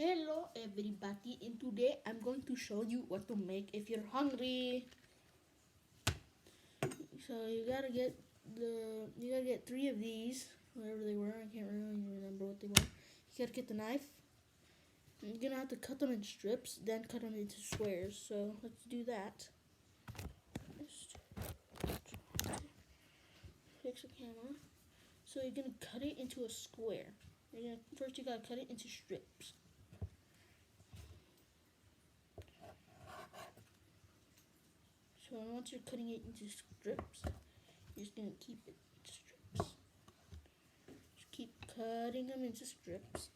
Hello everybody, and today I'm going to show you what to make if you're hungry. So you gotta get three of these, whatever they were. I can't really remember what they were. You gotta get the knife. You're gonna have to cut them in strips, then cut them into squares. So let's do that. Just fix the camera. So you're gonna cut it into a square. First you gotta cut it into strips. So once you're cutting it into strips, you're just going to keep it in strips. Just keep cutting them into strips.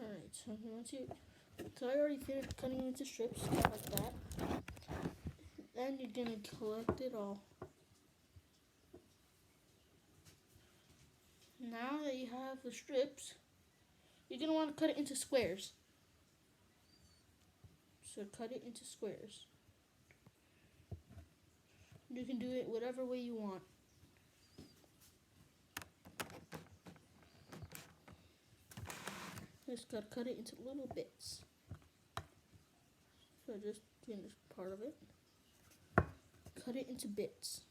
Alright, so I already finished cutting into strips like that. Then you're going to collect it all. Now that you have the strips, you're going to want to cut it into squares. So cut it into squares. You can do it whatever way you want. Just gotta cut it into little bits. So just finish part of it. Cut it into bits.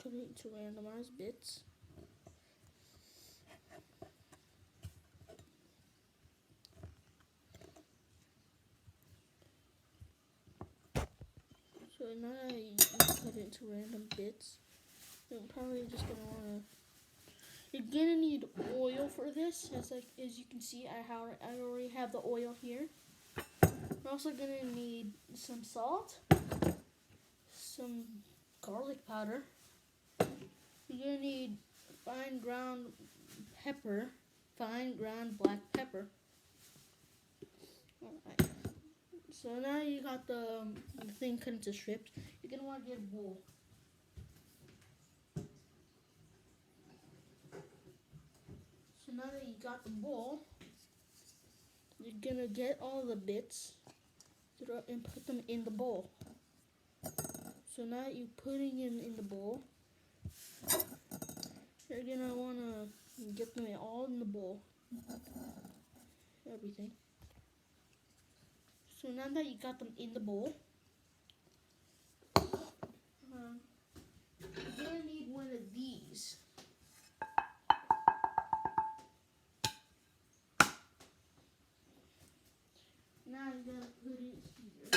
Cut it into randomized bits. So now that you cut it into random bits, you're probably just gonna you're gonna need oil for this. As you can see, I already have the oil here. We're also gonna need some salt, some garlic powder. You're gonna need fine ground black pepper. Alright. So now you got the thing cut into strips. You're gonna want to get a bowl. So now that you got the bowl, you're gonna get all the bits and put them in the bowl. So now that you're putting them in the bowl, you're gonna wanna get them all in the bowl. Everything. So now that you got them in the bowl, you're gonna need one of these. Now you're gonna put it here.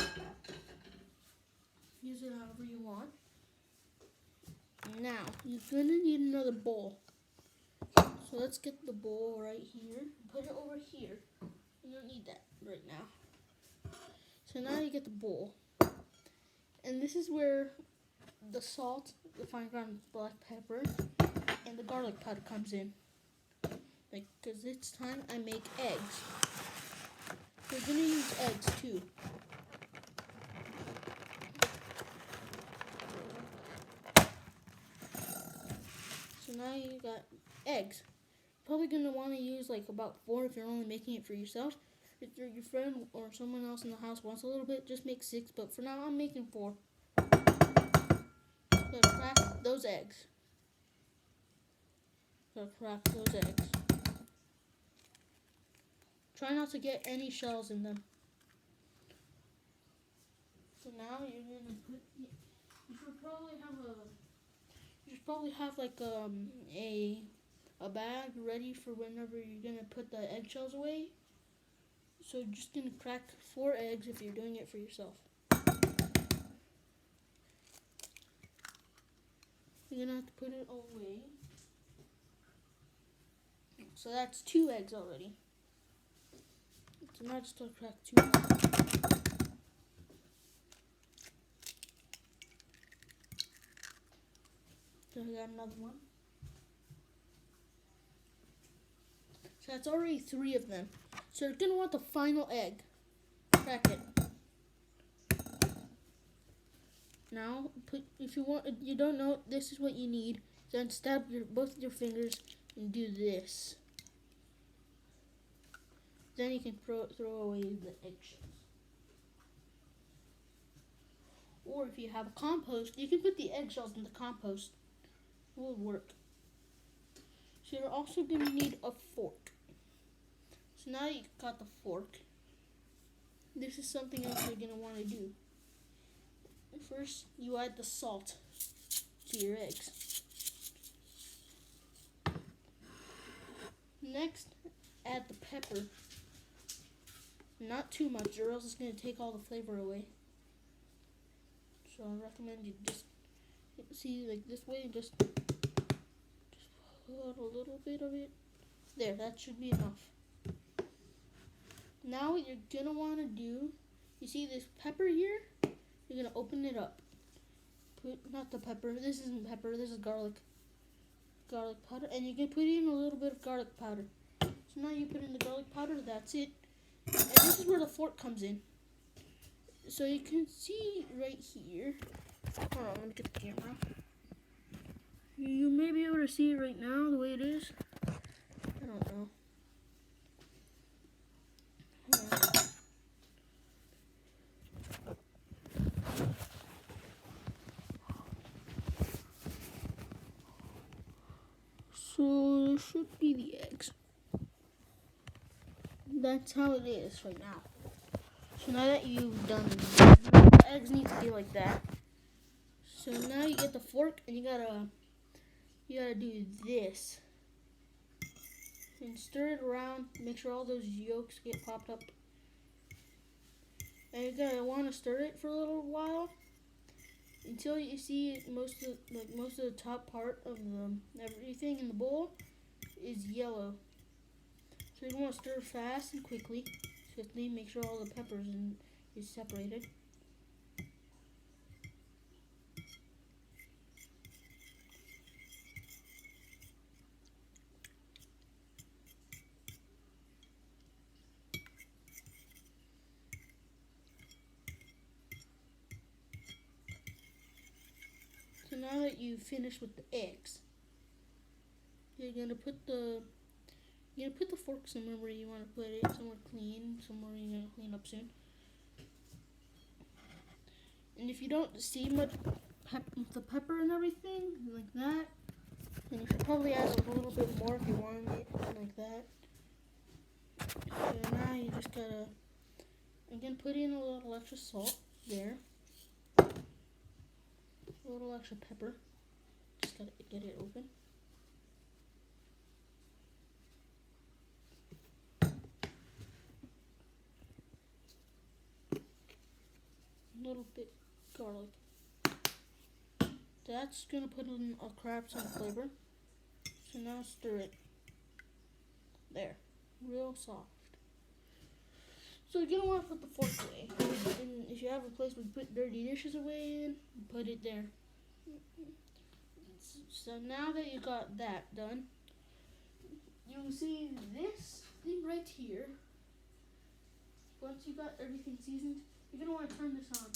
Use it however you want. Now you're gonna need another bowl. So let's get the bowl right here. Put it over here. You don't need that right now. So now you get the bowl. And this is where the salt, the fine ground black pepper, and the garlic powder comes in. Because this time I make eggs. We're going to use eggs too. So now you got eggs. Probably going to want to use like about 4 if you're only making it for yourself. If your friend or someone else in the house wants a little bit, just make 6. But for now, I'm making 4. Gotta crack those eggs. Try not to get any shells in them. So now you're gonna put. You should probably have like a bag ready for whenever you're gonna put the eggshells away. So you're just gonna crack 4 eggs if you're doing it for yourself. You're gonna have to put it away. So that's 2 eggs already. So now just gonna crack 2 eggs. So I got another one. So that's already 3 of them. So you're gonna want the final egg. Crack it. Now, if you don't know, this is what you need. Then stab both your fingers and do this. Then you can throw away the eggshells. Or if you have a compost, you can put the eggshells in the compost. It will work. So you're also going to need a fork. So now you've got the fork. This is something else you're going to want to do. First, you add the salt to your eggs. Next, add the pepper. Not too much, or else it's going to take all the flavor away. So I recommend you just see like this way and just put a little bit of it. There, that should be enough. Now what you're going to want to do, you see this pepper here? You're going to open it up. Not the pepper, this isn't pepper, this is garlic. Garlic powder, and you can put in a little bit of garlic powder. So now you put in the garlic powder, that's it. And this is where the fork comes in. So you can see right here. Hold on, let me get the camera. You may be able to see it right now the way it is. I don't know. So there should be the eggs. That's how it is right now. So now that you've done the eggs need to be like that. So now you get the fork and you gotta do this. And stir it around, make sure all those yolks get popped up. And you're gonna wanna stir it for a little while until you see most of the top part of everything in the bowl is yellow. So you want to stir fast and quickly, swiftly. Make sure all the peppers is separated. So now that you've finished with the eggs, you're gonna put the fork somewhere where you want to put it, somewhere clean, somewhere you're gonna clean up soon. And if you don't see much the pepper and everything like that, then you should probably add a little bit more if you want it like that. So now you just gotta again put in a little extra salt there, a little extra pepper. Just gotta get it open. A little bit garlic. That's gonna put in a crap ton of flavor. So now stir it. There, real soft. So you're gonna want to put the fork away. And if you have a place where you put dirty dishes away in, put it there. So now that you got that done, you'll see this thing right here. Once you got everything seasoned, you're gonna want to turn this on.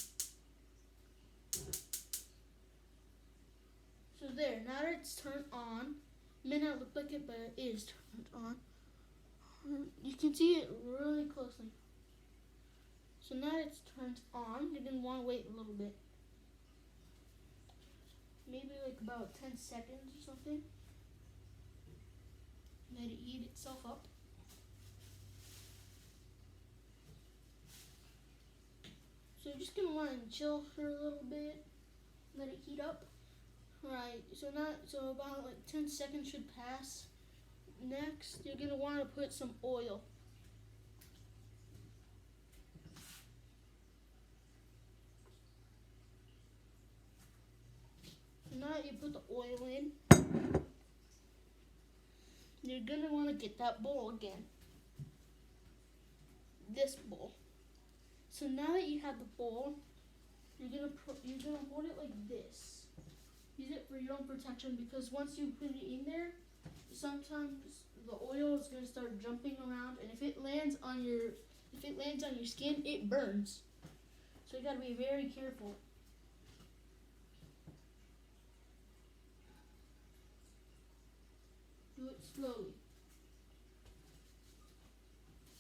So there, now that it's turned on, it may not look like it, but it is turned on. You can see it really closely. So now it's turned on, you're going to want to wait a little bit. Maybe like about 10 seconds or something. Let it heat itself up. So you're just going to want to chill for a little bit. Let it heat up. Alright, so about like 10 seconds should pass. Next, you're going to want to put some oil. Now that you put the oil in, you're going to want to get that bowl again. This bowl. So now that you have the bowl, you're gonna hold it like this. Use it for your own protection, because once you put it in there, sometimes the oil is gonna start jumping around, and if it lands on your skin, it burns. So you gotta be very careful. Do it slowly.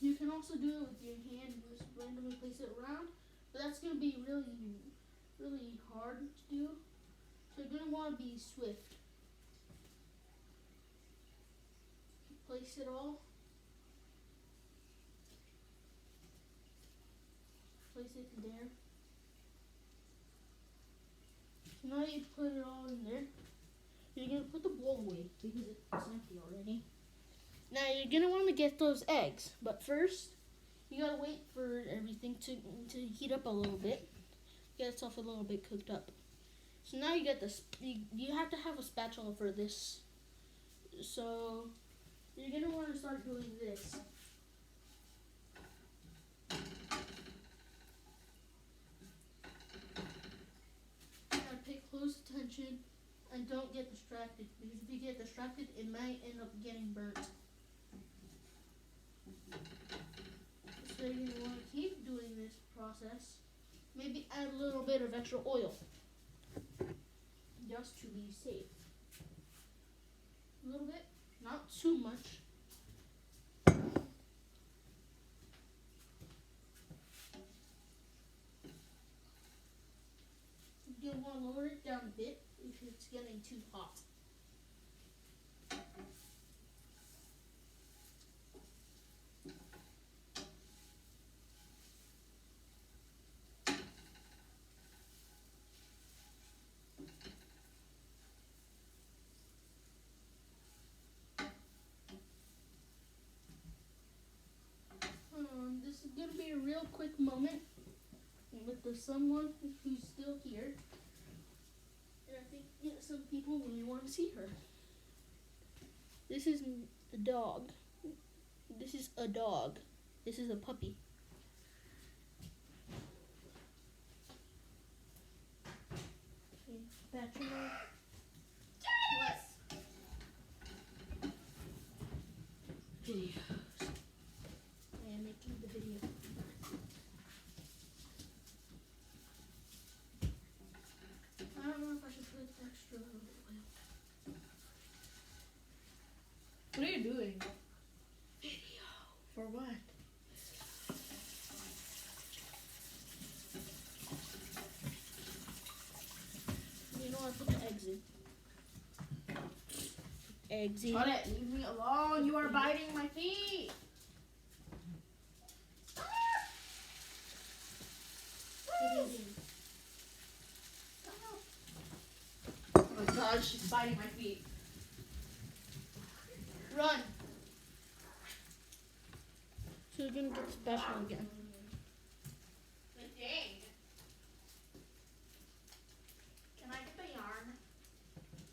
You can also do it with your hand, just randomly place it around, but that's gonna be really hard to do. So you're gonna want to be swift. Place it all. Place it there. So now you put it all in there. You're gonna put the bowl away because it's empty already. Now you're gonna want to get those eggs, but first you gotta wait for everything to heat up a little bit. Get itself a little bit cooked up. So now you get this. You have to have a spatula for this. So you're gonna want to start doing this. You gotta pay close attention and don't get distracted, because if you get distracted, it might end up getting burnt. So you're gonna want to keep doing this process. Maybe add a little bit of extra oil, just to be safe. A little bit, not too much. You'll want to lower it down a bit if it's getting too hot. This is going to be a real quick moment with someone who's still here. And I think some people really want to see her. This is a dog. This is a dog. This is a puppy. Okay, spatula. What? Videos. I am making the video. I don't know if I should put extra oil. What are you doing? Video. For what? You know I put the eggs in. Eggs in. Cut it. Leave me alone. You are biting my feet. It is in. Oh my god, she's biting my feet. Run. So you're gonna get special again. Dang. Can I get the yarn?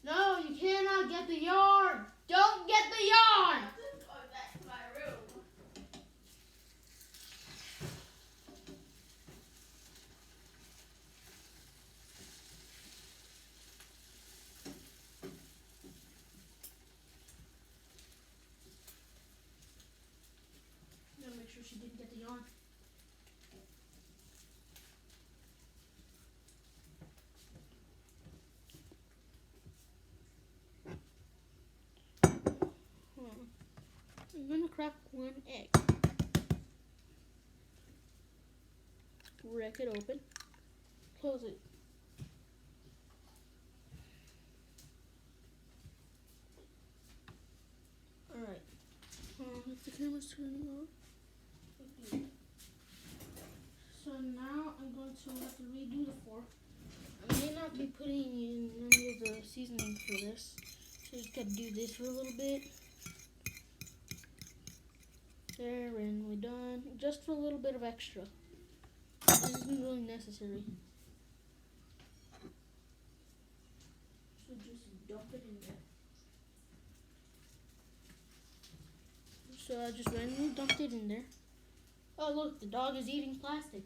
No, you cannot get the yarn. Don't get the yarn. Let's go back to my room. I'm gonna make sure she didn't get the yarn. I'm gonna crack one egg. Break it open. Close it. Alright. If the camera's turning on. Okay. So now I'm going to have to redo the fork. I may not be putting in any of the seasoning for this. So just gotta do this for a little bit. There, and we're done. Just for a little bit of extra. This isn't really necessary. So just dump it in there. So I just randomly dumped it in there. Oh look, the dog is eating plastic.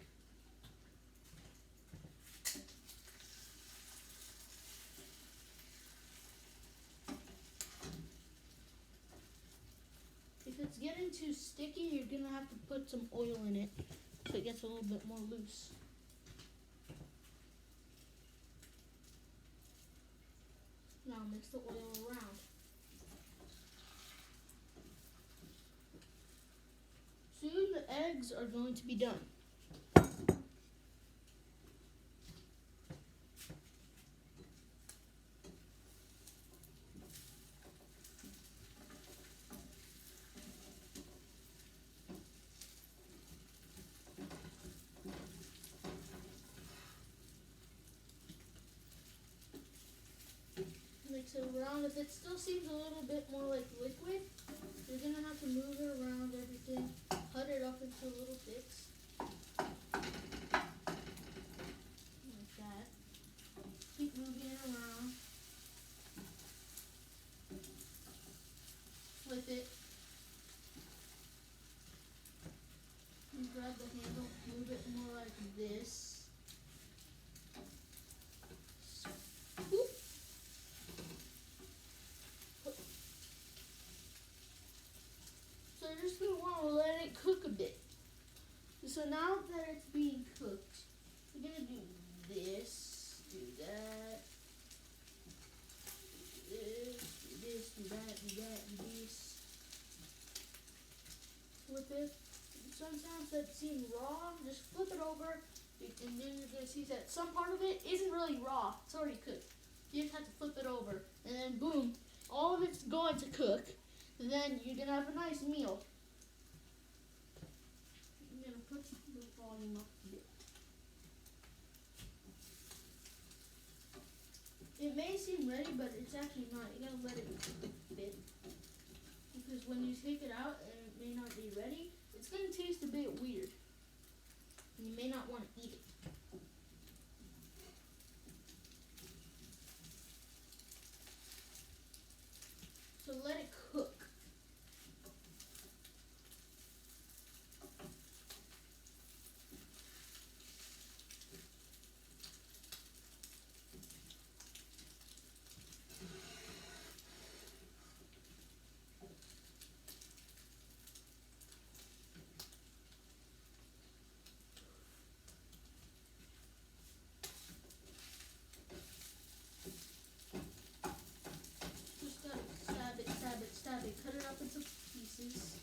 getting too sticky, you're gonna have to put some oil in it so it gets a little bit more loose. Now mix the oil around. Soon the eggs are going to be done. Mix it around. If it still seems a little bit more like liquid, you're gonna have to move it around everything, cut it up into little bits. Like that. Keep moving it around. Flip it. And grab the handle, move it more like this. Scoop. So you're just gonna want to let it cook a bit. So now that it's being cooked, you're gonna do this, do that, do this, do that, do that, do this. Flip it. Sometimes that seems raw, just flip it over, and then you're gonna see that some part of it isn't really raw. It's already cooked. You just have to flip it over, and then boom, all of it's going to cook. And then you're gonna have a nice meal. I'm gonna put the volume up a bit. It may seem ready, but it's actually not. You gotta let it cook a bit. Because when you take it out and it may not be ready, it's gonna taste a bit weird. And you may not want to eat it. So let it cook. Just gotta stab it, stab it, stab it. Cut it up into pieces.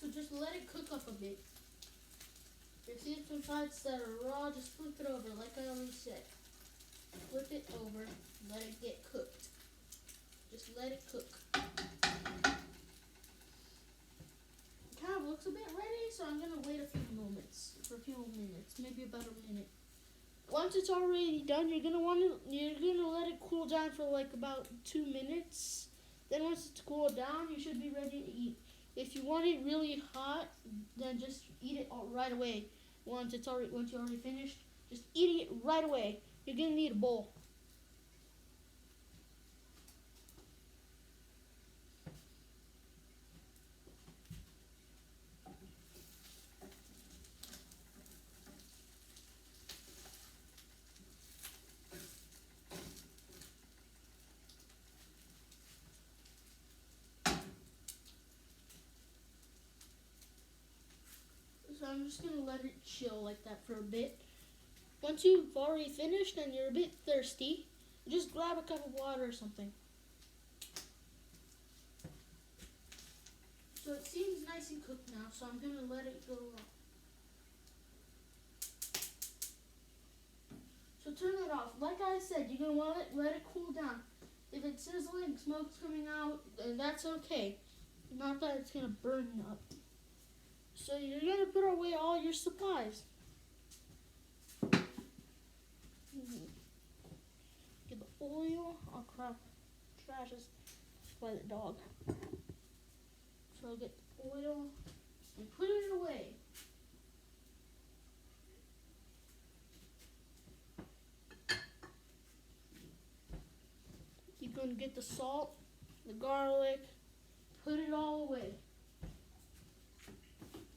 So just let it cook up a bit. If you see some sides that are raw, just flip it over, like I already said. Flip it over, let it get cooked. Just let it cook. It kind of looks a bit ready, so I'm gonna wait a few minutes, maybe about a minute. Once it's already done, you're gonna let it cool down for like about 2 minutes. Then once it's cooled down, you should be ready to eat. If you want it really hot, then just eat it right away. Once you're already finished, just eat it right away. You're gonna need a bowl. So I'm just gonna let it chill like that for a bit. Once you've already finished and you're a bit thirsty, just grab a cup of water or something. So it seems nice and cooked now, so I'm gonna let it go on. So turn it off. Like I said, you're gonna want to let it cool down. If it's sizzling, smoke's coming out, then that's okay. Not that it's gonna burn up. So you're gonna put away all your supplies. Get the oil. Oh crap! Trash is by the dog. So I'll get the oil and put it away. You're gonna get the salt, the garlic, put it all away.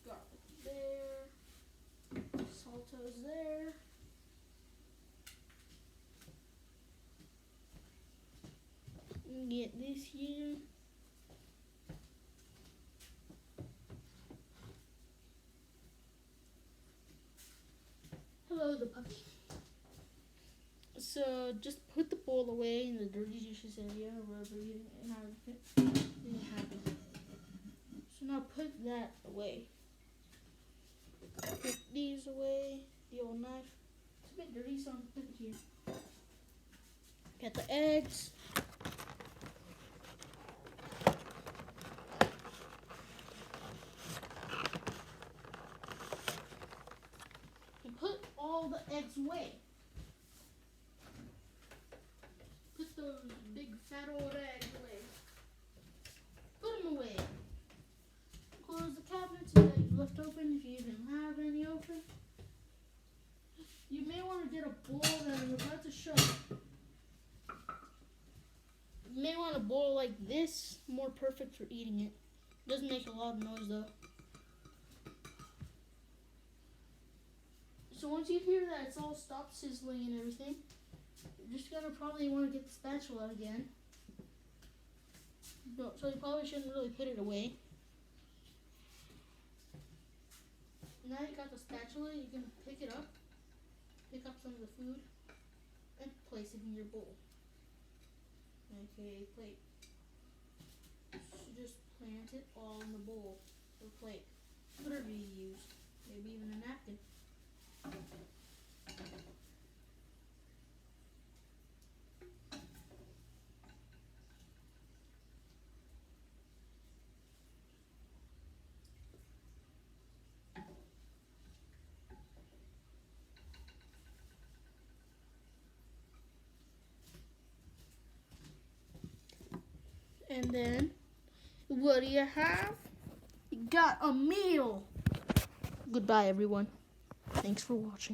Garlic there, get this here. Hello, the puppy. So just put the bowl away in the dirty dishes area, or wherever you have it. You have it. So now put that away. Put these away. The old knife. It's a bit dirty, so I'm gonna put it here. Get the eggs. And put all the eggs away. Put those big fat old eggs away. Put them away. Close the cabinets that you've left open if you even have any open. You may want to get a bowl that I'm about to show. You may want a bowl like this, more perfect for eating it. Doesn't make a lot of noise though. So once you hear that it's all stopped sizzling and everything, you're just gonna probably want to get the spatula again. No, so you probably shouldn't really put it away. Now you got the spatula, you can pick it up, pick up some of the food, and place it in your bowl. Okay, plate. So just plant it all in the bowl or plate, whatever you use, maybe even a napkin. And then, what do you have? You got a meal. Goodbye, everyone. Thanks for watching.